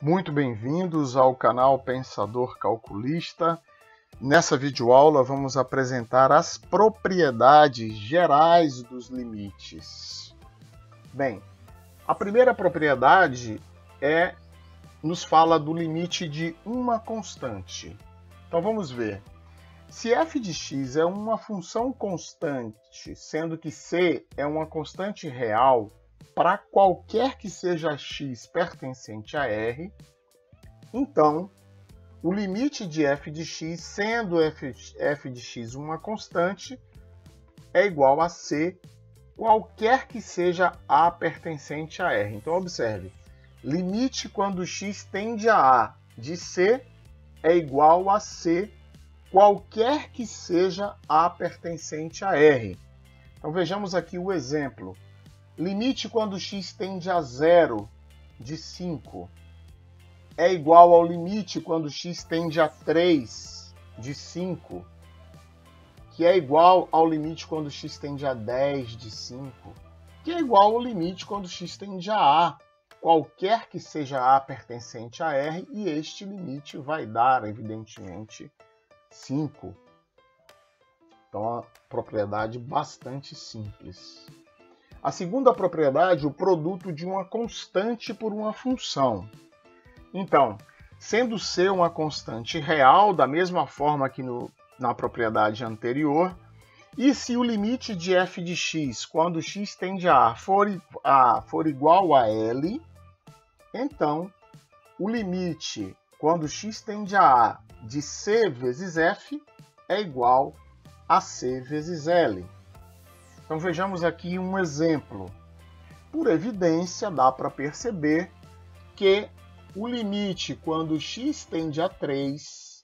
Muito bem-vindos ao canal Pensador Calculista. Nessa videoaula vamos apresentar as propriedades gerais dos limites. Bem, a primeira propriedade nos fala do limite de uma constante. Então vamos ver. Se f de x é uma função constante, sendo que c é uma constante real, para qualquer que seja x pertencente a R, então o limite de f de x, sendo f de x uma constante, é igual a c, qualquer que seja A pertencente a R. Então observe, limite quando x tende a A de c é igual a c, qualquer que seja A pertencente a R. Então vejamos aqui o exemplo. Limite quando x tende a 0 de 5 é igual ao limite quando x tende a 3 de 5, que é igual ao limite quando x tende a 10 de 5, que é igual ao limite quando x tende a A, qualquer que seja A pertencente a R, e este limite vai dar, evidentemente, 5. Então, uma propriedade bastante simples. A segunda propriedade, o produto de uma constante por uma função. Então, sendo C uma constante real, da mesma forma que na propriedade anterior, e se o limite de f de x, quando x tende a A, for igual a L, então o limite, quando x tende a A, de C vezes f, é igual a C vezes L. Então vejamos aqui um exemplo. Por evidência, dá para perceber que o limite quando x tende a 3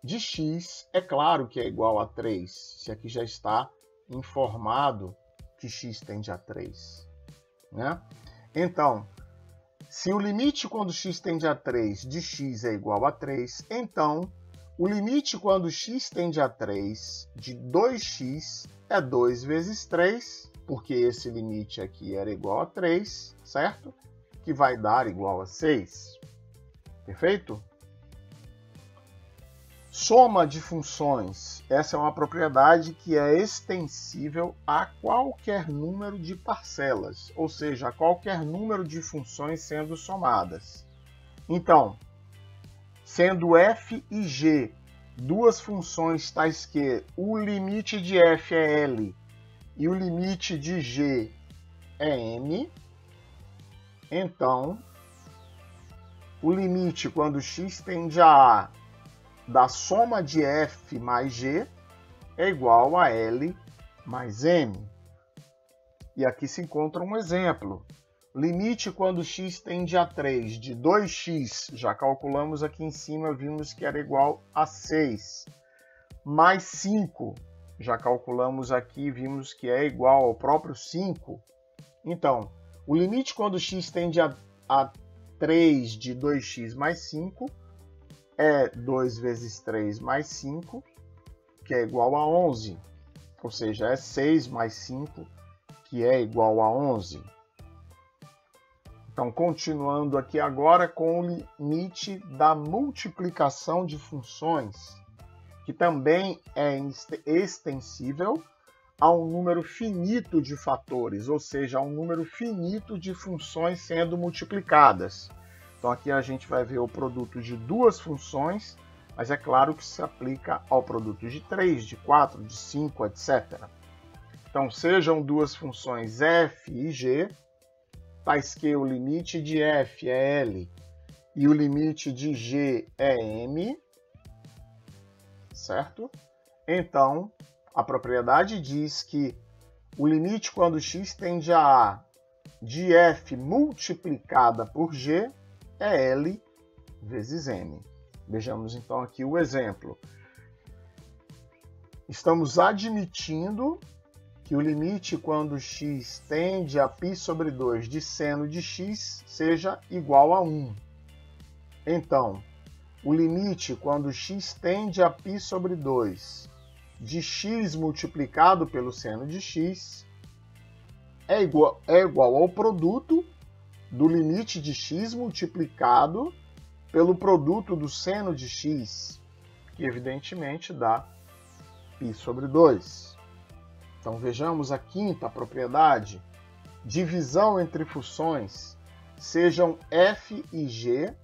de x, é claro que é igual a 3, se aqui já está informado que x tende a 3. Né? Então, se o limite quando x tende a 3 de x é igual a 3, então o limite quando x tende a 3 de 2x é 2 vezes 3, porque esse limite aqui era igual a 3, certo? Que vai dar igual a 6. Perfeito? Soma de funções. Essa é uma propriedade que é extensível a qualquer número de parcelas, ou seja, a qualquer número de funções sendo somadas. Então, sendo f e g duas funções tais que o limite de f é L e o limite de g é M, então o limite quando x tende a A da soma de f mais g é igual a L mais M. E aqui se encontra um exemplo. Limite quando x tende a 3 de 2x, já calculamos aqui em cima, vimos que era igual a 6. Mais 5, já calculamos aqui, vimos que é igual ao próprio 5. Então, o limite quando x tende a 3 de 2x mais 5 é 2 vezes 3 mais 5, que é igual a 11. Ou seja, é 6 mais 5, que é igual a 11. Então, continuando aqui agora com o limite da multiplicação de funções, que também é extensível a um número finito de fatores, ou seja, a um número finito de funções sendo multiplicadas. Então, aqui a gente vai ver o produto de duas funções, mas é claro que se aplica ao produto de 3, de 4, de 5, etc. Então, sejam duas funções f e g, tais que o limite de f é L e o limite de g é M, certo? Então, a propriedade diz que o limite quando x tende a A de f multiplicada por g é L vezes M. Vejamos então aqui o exemplo. Estamos admitindo que o limite quando x tende a π sobre 2 de seno de x seja igual a 1. Então, o limite quando x tende a π sobre 2 de x multiplicado pelo seno de x é igual ao produto do limite de x multiplicado pelo produto do seno de x, que evidentemente dá π sobre 2. Então vejamos a quinta propriedade, divisão entre funções, sejam f e g,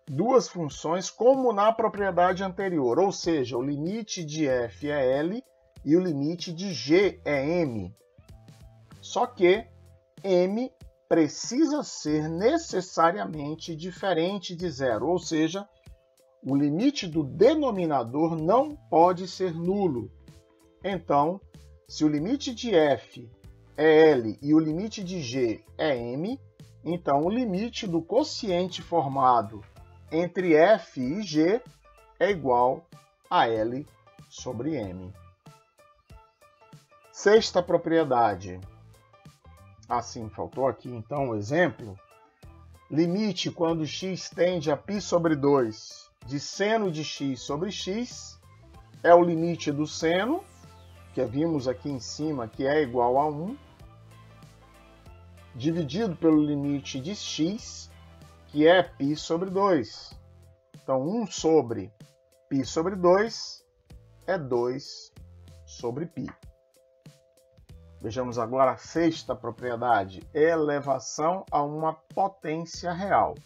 duas funções como na propriedade anterior, ou seja, o limite de f é L e o limite de g é M. Só que M precisa ser necessariamente diferente de zero, ou seja, o limite do denominador não pode ser nulo. Então, se o limite de f é L e o limite de g é M, então o limite do quociente formado entre f e g é igual a L sobre M. Sexta propriedade. Assim, faltou aqui então o exemplo. Limite quando x tende a π sobre 2 de seno de x sobre x é o limite do seno, que vimos aqui em cima, que é igual a 1, dividido pelo limite de x, que é π sobre 2. Então, 1 sobre π sobre 2 é 2 sobre π. Vejamos agora a sexta propriedade, elevação a uma potência real.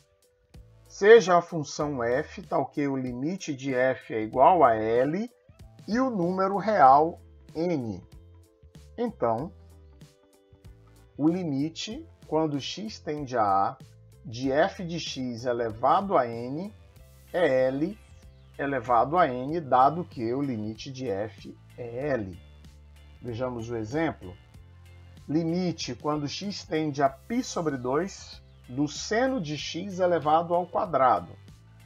Seja a função f, tal que o limite de f é igual a L, e o número real n. Então, o limite, quando x tende a A, de f de x elevado a n, é L elevado a n, dado que o limite de f é L. Vejamos o exemplo. Limite quando x tende a π sobre 2 do seno de x elevado ao quadrado.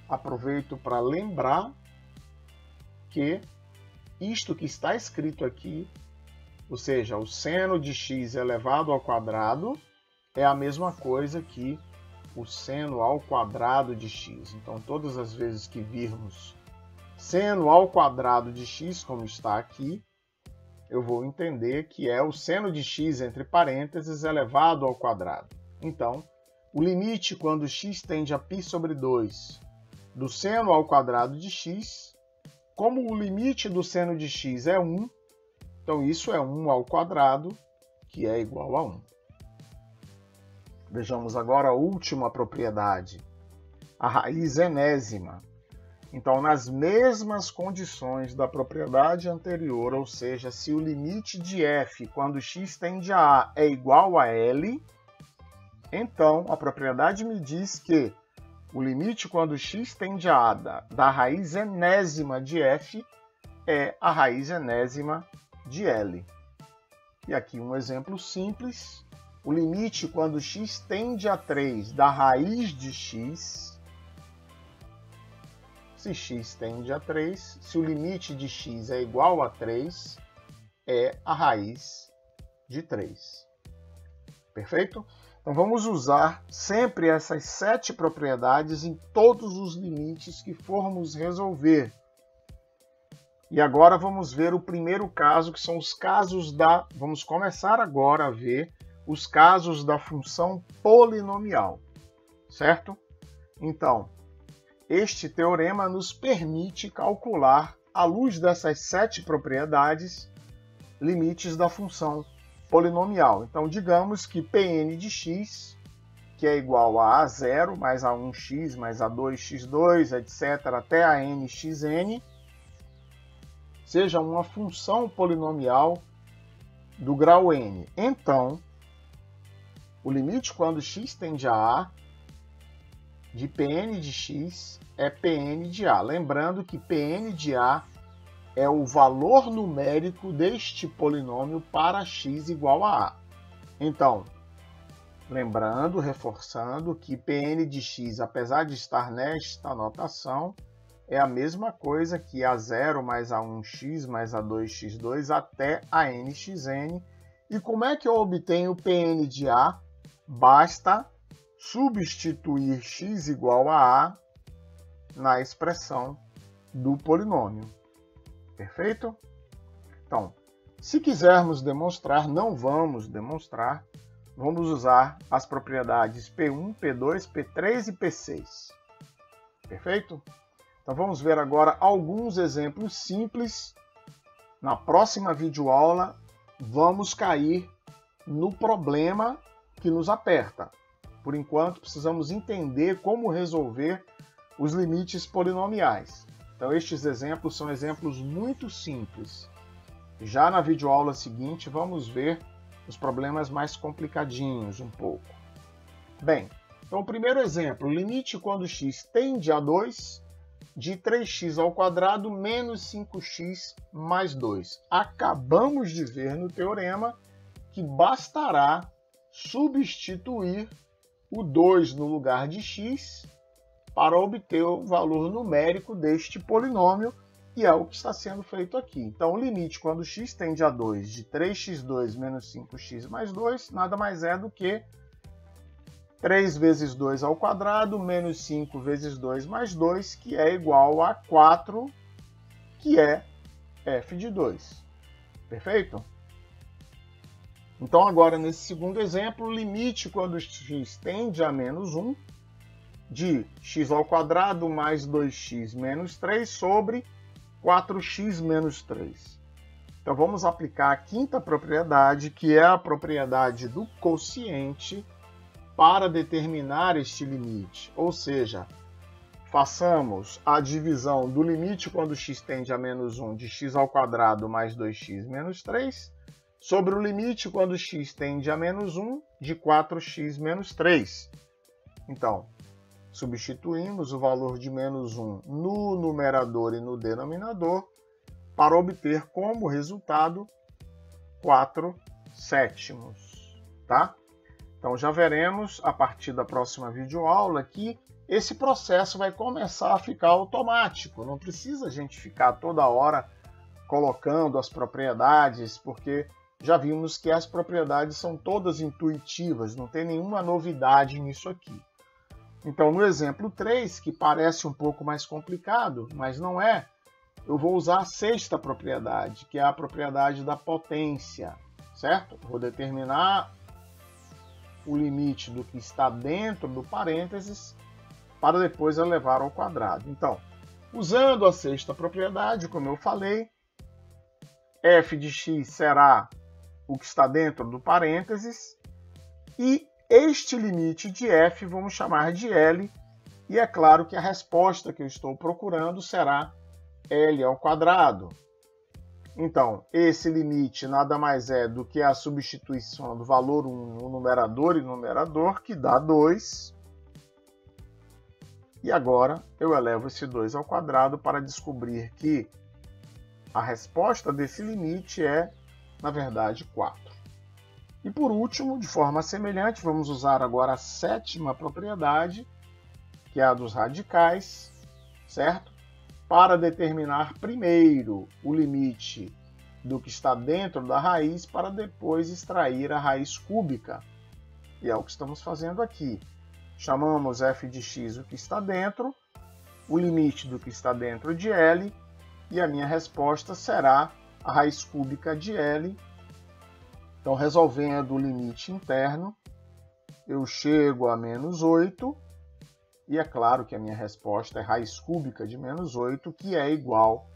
Aproveito para lembrar que isto que está escrito aqui, ou seja, o seno de x elevado ao quadrado, é a mesma coisa que o seno ao quadrado de x. Então, todas as vezes que virmos seno ao quadrado de x, como está aqui, eu vou entender que é o seno de x, entre parênteses, elevado ao quadrado. Então, o limite quando x tende a π sobre 2 do seno ao quadrado de x, como o limite do seno de x é 1, então isso é 1 ao quadrado, que é igual a 1. Vejamos agora a última propriedade, a raiz enésima. Então, nas mesmas condições da propriedade anterior, ou seja, se o limite de f quando x tende a A é igual a L, então a propriedade me diz que o limite quando x tende a A da raiz enésima de f é a raiz enésima de L. E aqui um exemplo simples. O limite quando x tende a 3 da raiz de x, se x tende a 3, se o limite de x é igual a 3, é a raiz de 3. Perfeito? Então vamos usar sempre essas 7 propriedades em todos os limites que formos resolver. E agora vamos ver o primeiro caso, que são os casos da... Vamos começar agora a ver os casos da função polinomial, certo? Então, este teorema nos permite calcular, à luz dessas 7 propriedades, limites da função polinomial. Então, digamos que Pn de x, que é igual a A0 mais A1x mais A2x2, etc., até a nxn, seja uma função polinomial do grau n. Então, o limite quando x tende a A de Pn de x é Pn de A. Lembrando que Pn de A é o valor numérico deste polinômio para x igual a A. Então, lembrando, reforçando que Pn de x, apesar de estar nesta notação, é a mesma coisa que A0 mais A1x mais A2x2 até a nxn. E como é que eu obtenho Pn de A? Basta substituir x igual a A na expressão do polinômio. Perfeito? Então, se quisermos demonstrar, não vamos demonstrar, vamos usar as propriedades P1, P2, P3 e P6. Perfeito? Então vamos ver agora alguns exemplos simples. Na próxima videoaula, vamos cair no problema que nos aperta. Por enquanto, precisamos entender como resolver os limites polinomiais. Então estes exemplos são exemplos muito simples. Já na videoaula seguinte, vamos ver os problemas mais complicadinhos um pouco. Bem, então o primeiro exemplo, limite quando x tende a 2 de 3x² menos 5x mais 2. Acabamos de ver no teorema que bastará substituir o 2 no lugar de x para obter o valor numérico deste polinômio, e é o que está sendo feito aqui. Então, o limite quando x tende a 2 de 3x2 menos 5x mais 2 nada mais é do que 3 vezes 2 ao quadrado menos 5 vezes 2 mais 2, que é igual a 4, que é f de 2. Perfeito? Então, agora, nesse segundo exemplo, limite quando x tende a menos 1 de x² mais 2x menos 3 sobre 4x menos 3. Então, vamos aplicar a quinta propriedade, que é a propriedade do quociente, para determinar este limite. Ou seja, façamos a divisão do limite quando x tende a menos 1 de x² mais 2x menos 3 sobre o limite quando x tende a menos 1 de 4x menos 3. Então, substituímos o valor de menos 1 no numerador e no denominador para obter como resultado 4/7. Tá? Então já veremos a partir da próxima videoaula que esse processo vai começar a ficar automático. Não precisa a gente ficar toda hora colocando as propriedades, porque já vimos que as propriedades são todas intuitivas, não tem nenhuma novidade nisso aqui. Então, no exemplo 3, que parece um pouco mais complicado, mas não é, eu vou usar a sexta propriedade, que é a propriedade da potência, certo? Vou determinar o limite do que está dentro do parênteses para depois elevar ao quadrado. Então, usando a sexta propriedade, como eu falei, f de x será o que está dentro do parênteses e este limite de f vamos chamar de L, e é claro que a resposta que eu estou procurando será L ao quadrado. Então, esse limite nada mais é do que a substituição do valor 1 no numerador e numerador, que dá 2. E agora eu elevo esse 2 ao quadrado para descobrir que a resposta desse limite é, na verdade, 4. E por último, de forma semelhante, vamos usar agora a sétima propriedade, que é a dos radicais, certo? Para determinar primeiro o limite do que está dentro da raiz, para depois extrair a raiz cúbica. E é o que estamos fazendo aqui. Chamamos f de x o que está dentro, o limite do que está dentro de L, e a minha resposta será a raiz cúbica de L. Então, resolvendo o limite interno, eu chego a menos 8, e é claro que a minha resposta é raiz cúbica de menos 8, que é igual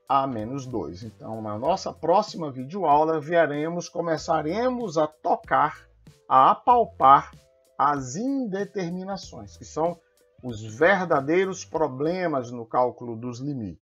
a menos 2. Então, na nossa próxima videoaula, começaremos a tocar, a apalpar as indeterminações, que são os verdadeiros problemas no cálculo dos limites.